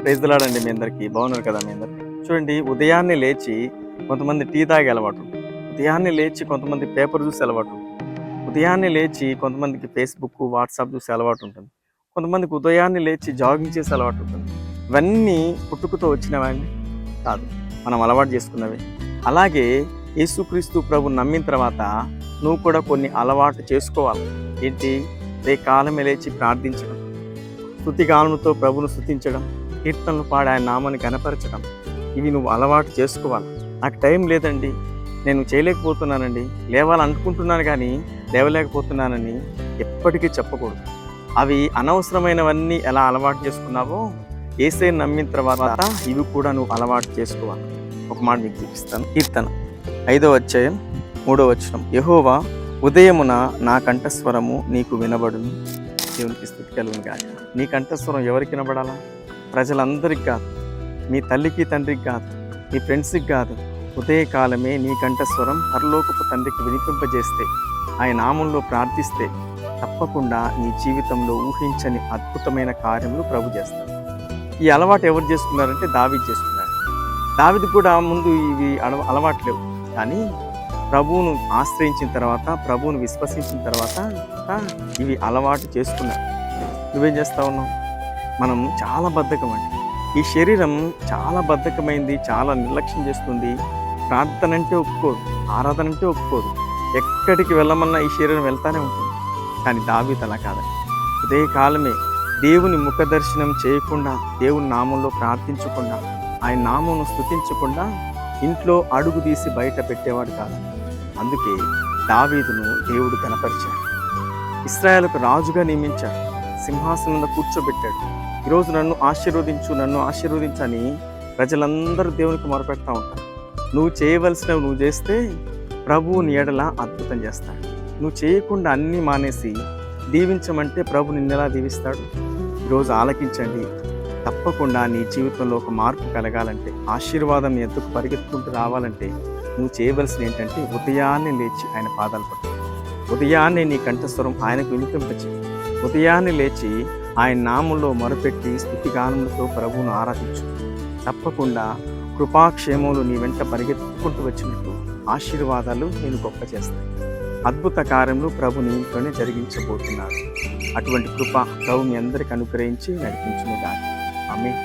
Praise the lord అండి. మీ అందరికీ బాగున్నారు కదా? మీ అందరు చూడండి, ఉదయాన్నే లేచి కొంతమంది టీ తాగే అలవాటు ఉంటుంది. ఉదయాన్నే లేచి కొంతమంది పేపర్ చూసే అలవాటు ఉంటుంది. ఉదయాన్నే లేచి కొంతమందికి ఫేస్బుక్, వాట్సాప్ చూసే అలవాటు ఉంటుంది. కొంతమందికి ఉదయాన్నే లేచి జాగింగ్ చేసే అలవాటు ఉంటుంది. ఇవన్నీ పుట్టుకతో వచ్చినవండి కాదు, మనం అలవాటు చేసుకున్నవి. అలాగే యేసుక్రీస్తు ప్రభు నమ్మిన తర్వాత నువ్వు కూడా కొన్ని అలవాటు చేసుకోవాలి. ఏంటి? కాలమే లేచి ప్రార్థించడం, స్తుతిగానముతో ప్రభును స్తుతించడం, కీర్తనలు పాడి ఆయన నామాన్ని కనపరచడం, ఇవి నువ్వు అలవాటు చేసుకోవాలి. నాకు టైం లేదండి, నేను చేయలేకపోతున్నానండి, లేవాలనుకుంటున్నాను కానీ లేవలేకపోతున్నానని ఎప్పటికీ చెప్పకూడదు. అవి అనవసరమైనవన్నీ ఎలా అలవాటు చేసుకున్నావో యేసయ్యను నమ్మిన తర్వాత ఇవి కూడా నువ్వు అలవాటు చేసుకోవాలి. ఒక మాట మీకు చూపిస్తాను. కీర్తన 5వ అధ్యాయం 3వ వచనం. యెహోవా, ఉదయమున నా కంఠస్వరము నీకు వినబడును. దేవునికి స్తుతి కలుగును గాక. నీ కంఠస్వరం ఎవరికి వినబడాలా? ప్రజలందరికి కాదు, మీ తల్లికి తండ్రికి కాదు, మీ ఫ్రెండ్స్కి కాదు. ఉదయకాలమే నీ కంఠస్వరం పరలోకపు తండ్రికి వినిపింపజేస్తే, ఆయన నామంలో ప్రార్థిస్తే తప్పకుండా నీ జీవితంలో ఊహించని అద్భుతమైన కార్యములు ప్రభు చేస్తారు. ఈ అలవాటు ఎవరు చేసుకున్నారంటే దావీదు చేసుకున్నాడు. దావీదు కూడా ముందు ఇవి అలవాటు లేవు, కానీ ప్రభువును ఆశ్రయించిన తర్వాత, ప్రభువును విశ్వసించిన తర్వాత ఇవి అలవాటు చేసుకున్నాడు. నువ్వేం చేస్తా ఉన్నావు? మనం చాలా బద్ధకం అండి. ఈ శరీరం చాలా బద్ధకమైంది, చాలా నిర్లక్ష్యం చేస్తుంది. ప్రార్థన అంటే ఒప్పుకోదు, ఆరాధన అంటే ఒప్పుకోదు. ఎక్కడికి వెళ్ళమన్నా ఈ శరీరం వెళ్తానే ఉంటుంది. కానీ దావీదు అలా కాదండి. ఉదయకాలమే దేవుని ముఖ దర్శనం చేయకుండా, దేవుని నామంలో ప్రార్థించకుండా, ఆయన నామమును స్తుతించకుండా ఇంట్లో అడుగు తీసి బయట పెట్టేవాడు కాదు. అందుకే దావీదును దేవుడు కనపరిచాడు, ఇశ్రాయేలుకు రాజుగా నియమించాడు, సింహాసనం మీద కూర్చోబెట్టాడు. ఈరోజు నన్ను ఆశీర్వదించని ప్రజలందరూ దేవునికి మొరపెడతా ఉంటారు. నువ్వు చేయవలసినవి నువ్వు చేస్తే ప్రభువు నీ ఎడల అద్భుతం చేస్తాడు. నువ్వు చేయకుండా అన్నీ మానేసి దీవించమంటే ప్రభు నిన్నెలా దీవిస్తాడు? ఈరోజు ఆలకించండి. తప్పకుండా నీ జీవితంలో ఒక మార్పు కలగాలంటే, ఆశీర్వాదం నీ ఎద్దుకు పరిగెత్తుకుంటూ రావాలంటే నువ్వు చేయవలసిన ఏంటంటే ఉదయాన్నే లేచి ఆయన పాదాలు పట్టు. ఉదయాన్నే నీ కంఠస్వరం ఆయనకు వినిపింపచి, ఉదయాన్నే లేచి ఆయన నామంలో మొరపెట్టి స్తుతిగానములతో ప్రభువును ఆరాధించు. తప్పకుండా కృపాక్షేమములు నీ వెంట పరిగెత్తుకుంటూ వచ్చినట్టు ఆశీర్వాదాలు నేను గొప్ప చేస్తాను. అద్భుత కార్యములు ప్రభు నీ ఇంట్లోనే జరిగించబోతున్నాడు. అటువంటి కృప ప్రభు మీ అందరికి అనుగ్రహించి నడిపించును గాక. ఆమేన్.